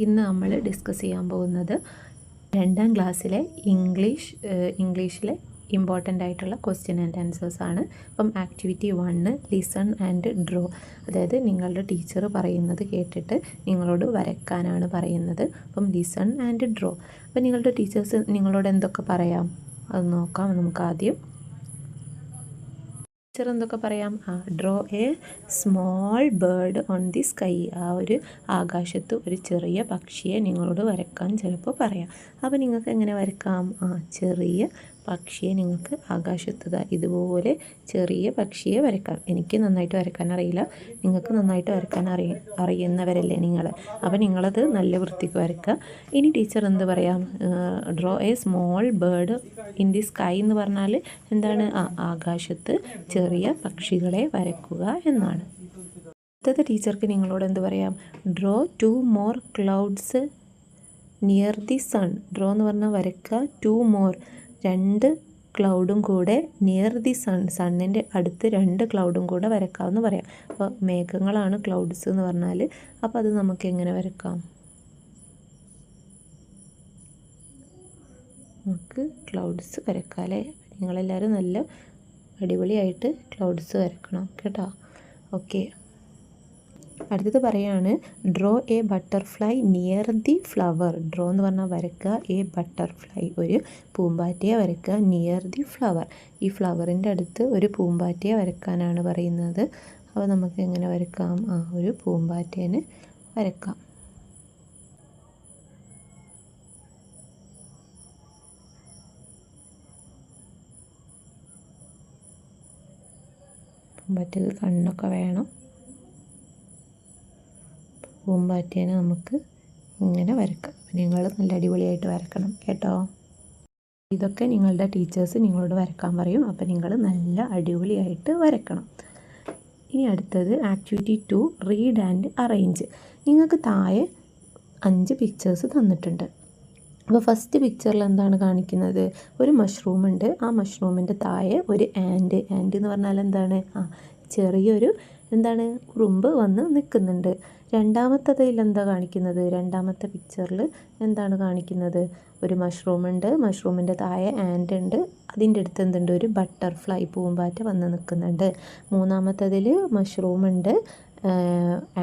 ഇന്ന് നമ്മൾ ഡിസ്കസ് ചെയ്യാൻ പോകുന്നത് 2ാം ക്ലാസ്സിലെ ഇംഗ്ലീഷിലെ ഇമ്പോർട്ടൻ്റ് ആയിട്ടുള്ള ക്വസ്റ്റ്യൻ ആൻഡ് ആൻസേഴ്സ് ആണ്. അപ്പം ആക്ടിവിറ്റി 1 ലിസൺ ആൻഡ് ഡ്രോ, അതായത് നിങ്ങളുടെ ടീച്ചർ പറയുന്നത് കേട്ടിട്ട് നിങ്ങളോട് വരയ്ക്കാനാണ് പറയുന്നത്. അപ്പം ലിസൺ ആൻഡ് ഡ്രോ. അപ്പം നിങ്ങളുടെ ടീച്ചേഴ്സ് നിങ്ങളോട് എന്തൊക്കെ പറയാം അത് നോക്കാം നമുക്ക് ആദ്യം. ടീച്ചർ എന്തൊക്കെ പറയാം? Draw A small bird on the sky. ഒരു ആകാശത്ത് ഒരു ചെറിയ പക്ഷിയെ നിങ്ങളോട് വരയ്ക്കാൻ ചിലപ്പോൾ പറയാം. അപ്പോൾ നിങ്ങൾക്ക് എങ്ങനെ വരയ്ക്കാം? ചെറിയ പക്ഷിയെ നിങ്ങൾക്ക് ആകാശത്ത് ഇതുപോലെ ചെറിയ പക്ഷിയെ വരയ്ക്കാം. എനിക്ക് നന്നായിട്ട് വരയ്ക്കാൻ അറിയില്ല, നിങ്ങൾക്ക് നന്നായിട്ട് വരയ്ക്കാൻ അറിയുന്നവരല്ലേ നിങ്ങൾ. അപ്പോൾ നിങ്ങളത് നല്ല വൃത്തിക്ക് വരയ്ക്കുക. ഇനി ടീച്ചർ എന്ത് പറയാം? Draw A small bird in the sky എന്ന് പറഞ്ഞാൽ എന്താണ്? ആകാശത്ത് ചെറിയ പക്ഷികളെ വരയ്ക്കുക എന്നാണ്. അടുത്തത് ടീച്ചർക്ക് നിങ്ങളോട് എന്ത് പറയാം? Draw 2 more clouds near the sun. Draw എന്ന് പറഞ്ഞാൽ വരയ്ക്കുക. 2 more 2 ക്ലൗഡും കൂടെ നിയർ ദി സൺ, സണ്ണിൻ്റെ അടുത്ത് 2 ക്ലൗഡും കൂടെ വരയ്ക്കാമെന്ന് പറയാം. അപ്പോൾ മേഘങ്ങളാണ് ക്ലൗഡ്സ് എന്ന് പറഞ്ഞാൽ. അപ്പോൾ അത് നമുക്ക് എങ്ങനെ വരയ്ക്കാം? നമുക്ക് ക്ലൗഡ്സ് വരയ്ക്കാം അല്ലേ? നിങ്ങളെല്ലാവരും നല്ല അടിപൊളിയായിട്ട് ക്ലൗഡ്സ് വരയ്ക്കണം കേട്ടോ. ഓക്കെ, അടുത്തത് പറയാണ് draw A butterfly near the flower. Draw എന്ന് പറഞ്ഞാൽ വരയ്ക്കുക. എ ബട്ടർഫ്ലൈ, ഒരു പൂമ്പാറ്റയെ വരയ്ക്കുക. നിയർ ദി ഫ്ലവർ, ഈ ഫ്ലവറിൻ്റെ അടുത്ത് ഒരു പൂമ്പാറ്റയെ വരയ്ക്കാനാണ് പറയുന്നത്. അപ്പോൾ നമുക്ക് എങ്ങനെ വരയ്ക്കാം? ഒരു പൂമ്പാറ്റേനെ വരയ്ക്കാം. പൂമ്പാറ്റയ്ക്ക് കണ്ണൊക്കെ വേണം. പൂമ്പാറ്റേനെ നമുക്ക് ഇങ്ങനെ വരയ്ക്കാം. നിങ്ങൾ നല്ല അടിപൊളിയായിട്ട് വരക്കണം കേട്ടോ. ഇതൊക്കെ നിങ്ങളുടെ ടീച്ചേഴ്സ് നിങ്ങളോട് വരയ്ക്കാൻ പറയും. അപ്പോൾ നിങ്ങൾ നല്ല അടിപൊളിയായിട്ട് വരയ്ക്കണം. ഇനി അടുത്തത് ആക്ടിവിറ്റി 2 റീഡ് ആൻഡ് അറേഞ്ച്. നിങ്ങൾക്ക് താഴെ 5 പിക്ചേഴ്സ് തന്നിട്ടുണ്ട്. അപ്പോൾ ഫസ്റ്റ് പിക്ചറിൽ എന്താണ് കാണിക്കുന്നത്? ഒരു മഷ്റൂം ഉണ്ട്. ആ മഷ്റൂമിൻ്റെ താഴെ ഒരു ആൻഡ് എന്ന് പറഞ്ഞാൽ എന്താണ്? ചെറിയൊരു എന്താണ് ഉറുമ്പ് വന്ന് നിൽക്കുന്നുണ്ട്. രണ്ടാമത്തതിൽ എന്താ കാണിക്കുന്നത്? രണ്ടാമത്തെ പിക്ചറിൽ എന്താണ് കാണിക്കുന്നത്? ഒരു മഷ്റൂം ഉണ്ട്, മഷ്റൂമിൻ്റെ താഴെ ആൻഡ് ഉണ്ട്, അതിൻ്റെ അടുത്ത് എന്തുണ്ട്? ഒരു ബട്ടർഫ്ലൈ പൂമ്പാറ്റ വന്ന് നിൽക്കുന്നുണ്ട്. മൂന്നാമത്തതിൽ മഷ്റൂം ഉണ്ട്,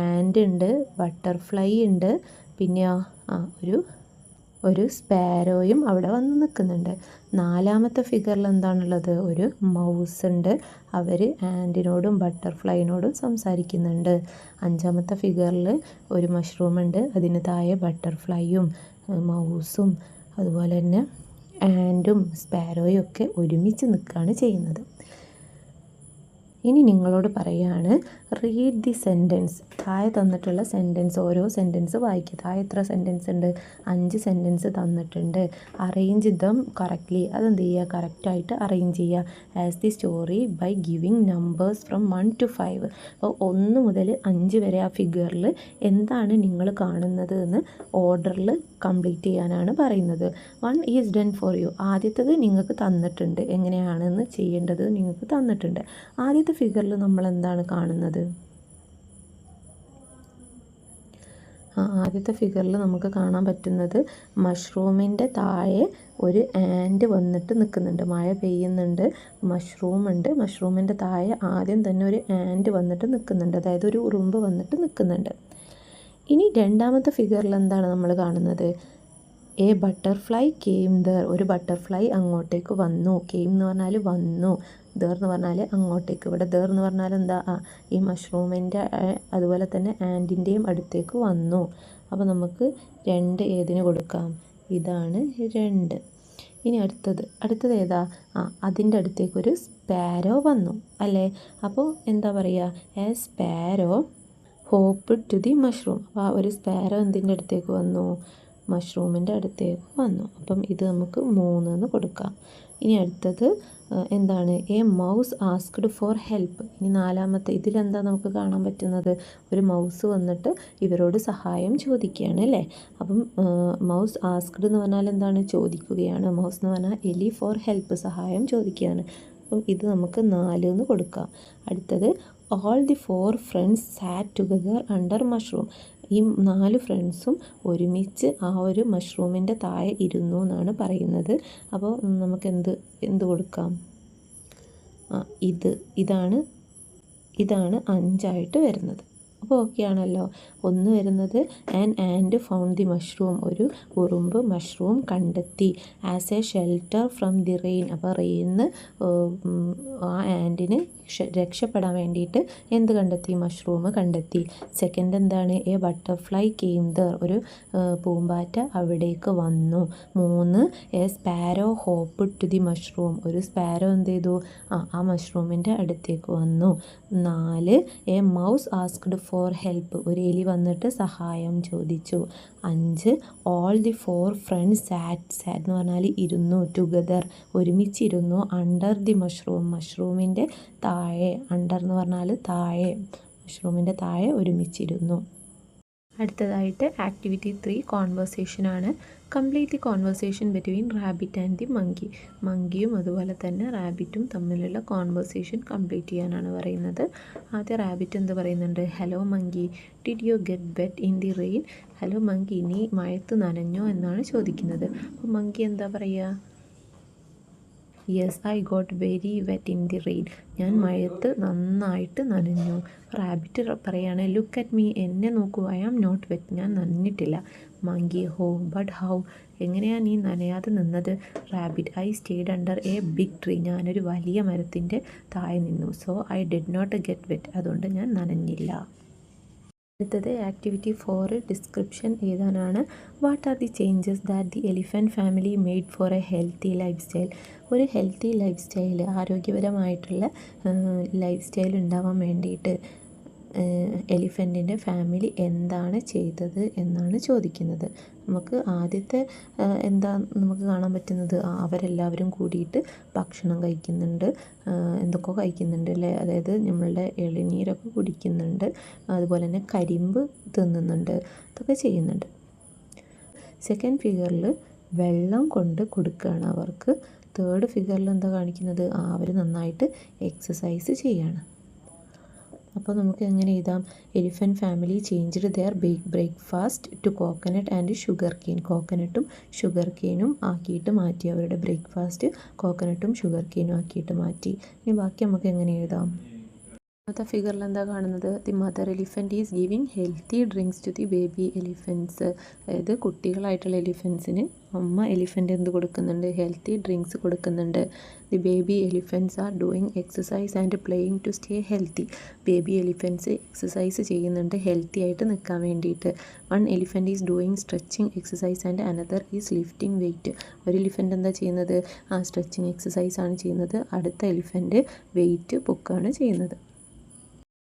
ആൻഡ് ഉണ്ട്, ബട്ടർഫ്ലൈ ഉണ്ട്, പിന്നെ ഒരു സ്പാരോയും അവിടെ വന്ന് നിൽക്കുന്നുണ്ട്. നാലാമത്തെ ഫിഗറിൽ എന്താണുള്ളത്? ഒരു മൗസ് ഉണ്ട്, അവർ ആൻഡിനോടും ബട്ടർഫ്ലൈനോടും സംസാരിക്കുന്നുണ്ട്. അഞ്ചാമത്തെ ഫിഗറിൽ ഒരു മഷ്റൂം ഉണ്ട്, അതിന് താഴെ ബട്ടർഫ്ലൈയും മൗസും അതുപോലെ തന്നെ ആൻഡും സ്പാരോയും ഒക്കെ ഒരുമിച്ച് നിൽക്കുകയാണ് ചെയ്യുന്നത്. ഇനി നിങ്ങളോട് പറയുകയാണ് റീഡ് ദി സെൻറ്റൻസ്. താഴെ തന്നിട്ടുള്ള സെൻറ്റൻസ്, ഓരോ സെൻറ്റൻസ് വായിക്കുക. താഴെ എത്ര സെൻറ്റൻസ് ഉണ്ട്? 5 സെൻറ്റൻസ് തന്നിട്ടുണ്ട്. Arrange them correctly. അതെന്ത് ചെയ്യുക? കറക്റ്റായിട്ട് അറേഞ്ച് ചെയ്യുക. As the story by giving numbers from 1 to 5. അപ്പോൾ 1 മുതൽ 5 വരെ ആ ഫിഗറിൽ എന്താണ് നിങ്ങൾ കാണുന്നത് എന്ന് ഓർഡറിൽ കംപ്ലീറ്റ് ചെയ്യാനാണ് പറയുന്നത്. 1 ഈസ് ഡൺ ഫോർ യു. ആദ്യത്തേത് നിങ്ങൾക്ക് തന്നിട്ടുണ്ട്, എങ്ങനെയാണെന്ന് ചെയ്യേണ്ടത് നിങ്ങൾക്ക് തന്നിട്ടുണ്ട്. ആദ്യത്തെ ഫിഗറിൽ നമ്മൾ എന്താണ് കാണുന്നത്? ആദ്യത്തെ ഫിഗറിൽ നമുക്ക് കാണാൻ പറ്റുന്നത് മഷ്റൂമിൻ്റെ താഴെ ഒരു ആൻഡ് വന്നിട്ട് നിൽക്കുന്നുണ്ട്. മഴ പെയ്യുന്നുണ്ട്, മഷ്റൂം ഉണ്ട്, മഷ്റൂമിൻ്റെ താഴെ ആദ്യം തന്നെ ഒരു ആൻഡ് വന്നിട്ട് നിൽക്കുന്നുണ്ട്, അതായത് ഒരു ഉറുമ്പ് വന്നിട്ട് നിൽക്കുന്നുണ്ട്. ഇനി രണ്ടാമത്തെ ഫിഗറിൽ എന്താണ് നമ്മൾ കാണുന്നത്? A butterfly came there. ഒരു ബട്ടർഫ്ലൈ അങ്ങോട്ടേക്ക് വന്നു. കെയിം എന്ന് പറഞ്ഞാൽ വന്നു, ദർ എന്ന് പറഞ്ഞാൽ അങ്ങോട്ടേക്ക്. ഇവിടെ ദർ എന്ന് പറഞ്ഞാൽ എന്താ? ഈ മഷ്റൂമിൻ്റെ അതുപോലെ തന്നെ ആൻഡിൻ്റെയും അടുത്തേക്ക് വന്നു. അപ്പോൾ നമുക്ക് 2 ഏതിന് കൊടുക്കാം? ഇതാണ് 2. ഇനി അടുത്തത് ഏതാ? അതിൻ്റെ അടുത്തേക്കൊരു സ്പാരോ വന്നു അല്ലേ? അപ്പോൾ എന്താ പറയുക? A sparrow hop to the mushroom. അപ്പോൾ ഒരു സ്പാരോ എന്തിൻ്റെ അടുത്തേക്ക് വന്നു? മഷ്റൂമിൻ്റെ അടുത്തേക്ക് വന്നു. അപ്പം ഇത് നമുക്ക് 3 എന്ന് കൊടുക്കാം. ഇനി അടുത്തത് എന്താണ്? A mouse asked for help. ഇനി നാലാമത്തെ ഇതിലെന്താ നമുക്ക് കാണാൻ പറ്റുന്നത്? ഒരു മൗസ് വന്നിട്ട് ഇവരോട് സഹായം ചോദിക്കുകയാണ് അല്ലേ? അപ്പം മൗസ് ആസ്ക്ഡ് എന്ന് പറഞ്ഞാൽ എന്താണ്? ചോദിക്കുകയാണ്. മൗസ് എന്ന് പറഞ്ഞാൽ എലി ഫോർ ഹെൽപ്പ്, സഹായം ചോദിക്കുകയാണ്. അപ്പം ഇത് നമുക്ക് 4 എന്ന് കൊടുക്കാം. അടുത്തത് all the 4 friends SAT together under mushroom. ഈ 4 ഫ്രണ്ട്സും ഒരുമിച്ച് ആ ഒരു മഷ്റൂമിൻ്റെ താഴെ ഇരുന്നു എന്നാണ് പറയുന്നത്. അപ്പോൾ നമുക്ക് എന്ത് കൊടുക്കാം? ഇതാണ് 5 വരുന്നത്. അപ്പോൾ ഓക്കെ ആണല്ലോ. 1 വരുന്നത് ആൻഡ് ഫൗണ്ട് ദി മഷ്റൂം, ഒരു ഉറുമ്പ് മഷ്റൂം കണ്ടെത്തി. As A shelter from the rain, അപ്പോൾ റെയിനിന്ന് ആ ആൻറ്റിന് രക്ഷപ്പെടാൻ വേണ്ടിയിട്ട് എന്ത് കണ്ടെത്തി? മഷ്റൂം കണ്ടെത്തി. സെക്കൻഡ് എന്താണ്? എ ബട്ടർഫ്ലൈ കെയിം ദർ, ഒരു പൂമ്പാറ്റ അവിടേക്ക് വന്നു. 3 a sparrow hop to the mushroom, ഒരു സ്പാരോ എന്ത് ചെയ്തു? ആ മഷ്റൂമിൻ്റെ അടുത്തേക്ക് വന്നു. 4 a mouse asked for help, ഒരു എലി വന്നിട്ട് സഹായം ചോദിച്ചു. 5 ഓൾ ദി 4 ഫ്രണ്ട്സ് സാറ്റ് എന്ന് പറഞ്ഞാൽ ഇരുന്നു, ടുഗദർ ഒരുമിച്ചിരുന്നു, അണ്ടർ ദി മഷ്റൂമിൻ്റെ താഴെ, അണ്ടർ എന്ന് പറഞ്ഞാൽ താഴെ, മഷ്റൂമിൻ്റെ താഴെ ഒരുമിച്ചിരുന്നു. അടുത്തതായിട്ട് ആക്ടിവിറ്റി 3 കോൺവെർസേഷൻ ആണ്. Complete the conversation between rabbit and the monkey. മങ്കിയും അതുപോലെ തന്നെ റാബിറ്റും തമ്മിലുള്ള കോൺവെർസേഷൻ കംപ്ലീറ്റ് ചെയ്യാനാണ് പറയുന്നത്. ആദ്യം റാബിറ്റ് എന്ത് പറയുന്നുണ്ട്? Hello monkey, did you get wet in the rain? Hello monkey, നീ മഴത്ത് നനഞ്ഞോ എന്നാണ് ചോദിക്കുന്നത്. അപ്പോൾ മങ്കി എന്താ പറയുക? Yes I got very wet in the rain, ഞാൻ മഴയത്ത് നന്നായിട്ട് നനഞ്ഞു. റാബിറ്റ് പറയാണ് ലുക്ക് അറ്റ് മീ, എന്നെ നോക്കൂ, ഐ ആം നോട്ട് വെറ്റ്, ഞാൻ നനഞ്ഞിട്ടില്ല. മങ്കി ഹോ ബട്ട് ഹൗ, എങ്ങനെയാണ് നീ നനയാതെ നിന്നത്? Rabbit I stayed under a big tree, ഞാനൊരു വലിയ മരത്തിൻ്റെ താഴെ നിന്നു. So I did not get wet, അതുകൊണ്ട് ഞാൻ നനഞ്ഞില്ല. അടുത്തത് ആക്ടിവിറ്റി 4 ഡിസ്ക്രിപ്ഷൻ എഴുതാനാണ്. What are the changes that the elephant family made for a healthy lifestyle? ഒരു ഹെൽത്തി ലൈഫ് സ്റ്റൈൽ, ആരോഗ്യപരമായിട്ടുള്ള ലൈഫ് സ്റ്റൈൽ ഉണ്ടാവാൻ വേണ്ടിയിട്ട് എലിഫൻറ്റിൻ്റെ ഫാമിലി എന്താണ് ചെയ്തത് എന്നാണ് ചോദിക്കുന്നത്. നമുക്ക് ആദ്യത്തെ എന്താ നമുക്ക് കാണാൻ പറ്റുന്നത്? അവരെല്ലാവരും കൂടിയിട്ട് ഭക്ഷണം കഴിക്കുന്നുണ്ട്, എന്തൊക്കെയോ കഴിക്കുന്നുണ്ട് അല്ലേ, അതായത് നമ്മളുടെ ഇളനീരൊക്കെ കുടിക്കുന്നുണ്ട്, അതുപോലെ തന്നെ കരിമ്പ് തിന്നുന്നുണ്ട്, ഇതൊക്കെ ചെയ്യുന്നുണ്ട്. സെക്കൻഡ് ഫിഗറിൽ വെള്ളം കൊണ്ട് കൊടുക്കുകയാണ് അവർക്ക്. തേർഡ് ഫിഗറിൽ എന്താ കാണിക്കുന്നത്? അവർ നന്നായിട്ട് എക്സസൈസ് ചെയ്യാണ്. അപ്പോൾ നമുക്ക് എങ്ങനെ എഴുതാം? Elephant family changed their breakfast to coconut and sugar cane, കോക്കനട്ടും ഷുഗർ കെയിനും ആക്കിയിട്ട് മാറ്റി. അവരുടെ ബ്രേക്ക്ഫാസ്റ്റ് കോക്കനട്ടും ഷുഗർ കെയിനും ആക്കിയിട്ട് മാറ്റി. ഇനി ബാക്കി നമുക്ക് എങ്ങനെ എഴുതാം? അടുത്ത ഫിഗറിൽ എന്താ കാണുന്നത്? The mother elephant is giving healthy drinks to the baby elephants, അതായത് കുട്ടികളായിട്ടുള്ള എലിഫൻസിന് അമ്മ എലിഫൻ്റ് എന്ത് കൊടുക്കുന്നുണ്ട്? ഹെൽത്തി ഡ്രിങ്ക്സ് കൊടുക്കുന്നുണ്ട്. The baby elephants are doing exercise and playing to stay healthy, baby elephants exercise ചെയ്യുന്നുണ്ട് ഹെൽത്തി ആയിട്ട് നിൽക്കാൻ വേണ്ടിയിട്ട്. 1 elephant is doing stretching exercise and another is lifting weight, ഒരു എലിഫൻറ്റ് എന്താ ചെയ്യുന്നത്? സ്ട്രെച്ചിങ് എക്സസൈസ് ആണ് ചെയ്യുന്നത്, അടുത്ത എലിഫൻറ്റ് വെയിറ്റ് പൊക്കുകയാണ് ചെയ്യുന്നത്.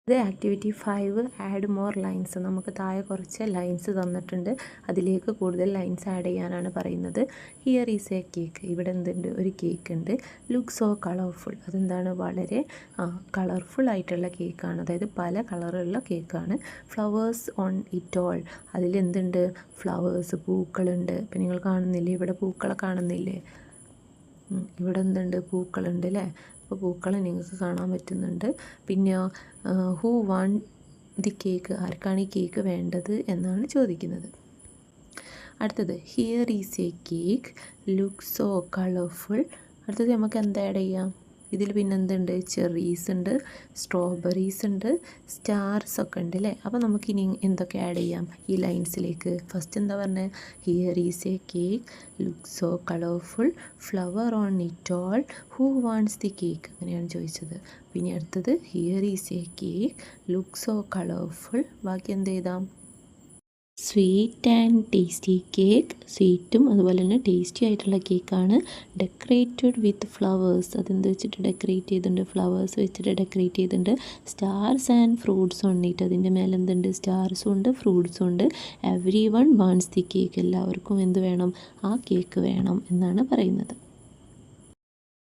ഇത് ആക്ടിവിറ്റി 5 ആഡ് മോർ ലൈൻസ്. നമുക്ക് താഴെ കുറച്ച് ലൈൻസ് തന്നിട്ടുണ്ട്, അതിലേക്ക് കൂടുതൽ ലൈൻസ് ആഡ് ചെയ്യാനാണ് പറയുന്നത്. ഹിയർ ഈസ് എ കേക്ക്, ഇവിടെ എന്തുണ്ട്? ഒരു കേക്ക് ഉണ്ട്. ലുക്ക് സോ കളർഫുൾ, അതെന്താണ്? വളരെ കളർഫുൾ ആയിട്ടുള്ള കേക്കാണ്, അതായത് പല കളറുള്ള കേക്കാണ്. ഫ്ലവേഴ്സ് ഓൺ ഇറ്റ് ഓൾ, അതിലെന്തുണ്ട്? ഫ്ലവേഴ്സ്, പൂക്കളുണ്ട്. ഇപ്പം നിങ്ങൾ കാണുന്നില്ലേ ഇവിടെ പൂക്കളെ കാണുന്നില്ലേ? ഇവിടെ എന്തുണ്ട്? പൂക്കളുണ്ട് അല്ലേ? അപ്പോൾ പൂക്കളെ നിങ്ങൾക്ക് കാണാൻ പറ്റുന്നുണ്ട്. പിന്നെ ഹൂ വാണ്ട് ദി കേക്ക്, ആർക്കാണ് ഈ കേക്ക് വേണ്ടത് എന്നാണ് ചോദിക്കുന്നത്. അടുത്തത് here is A cake look so colourful. അടുത്തത് നമുക്ക് എന്താ ആഡ് ചെയ്യാം? ഇതിൽ പിന്നെ എന്തുണ്ട്? ചെറീസ് ഉണ്ട്, സ്ട്രോബെറീസ് ഉണ്ട്, സ്റ്റാർസ് ഒക്കെ ഉണ്ട് അല്ലേ? അപ്പോൾ നമുക്കിനി എന്തൊക്കെ ആഡ് ചെയ്യാം ഈ ലൈൻസിലേക്ക്? ഫസ്റ്റ് എന്താ പറഞ്ഞത്? Here is A cake look so colourful, flower on it all, who wants the cake, അങ്ങനെയാണ് ചോദിച്ചത്. പിന്നെ അടുത്തത് here is A cake look so colourful, ബാക്കി എന്ത് ചെയ്താം? സ്വീറ്റ് ആൻഡ് ടേസ്റ്റി കേക്ക്, സ്വീറ്റും അതുപോലെ തന്നെ ടേസ്റ്റി ആയിട്ടുള്ള കേക്കാണ്. ഡെക്കറേറ്റഡ് വിത്ത് ഫ്ലവേഴ്സ്, അതെന്ത് വെച്ചിട്ട് ഡെക്കറേറ്റ് ചെയ്തിട്ടുണ്ട്? ഫ്ലവേഴ്സ് വെച്ചിട്ട് ഡെക്കറേറ്റ് ചെയ്തിട്ടുണ്ട്. സ്റ്റാർസ് ആൻഡ് ഫ്രൂട്ട്സ് ഉണ്ടിട്ട്, അതിൻ്റെ മേലെ എന്തുണ്ട്? സ്റ്റാർസും ഉണ്ട് ഫ്രൂട്ട്സും ഉണ്ട്. Every one wants the cake, എല്ലാവർക്കും എന്ത് വേണം? ആ കേക്ക് വേണം എന്നാണ് പറയുന്നത്.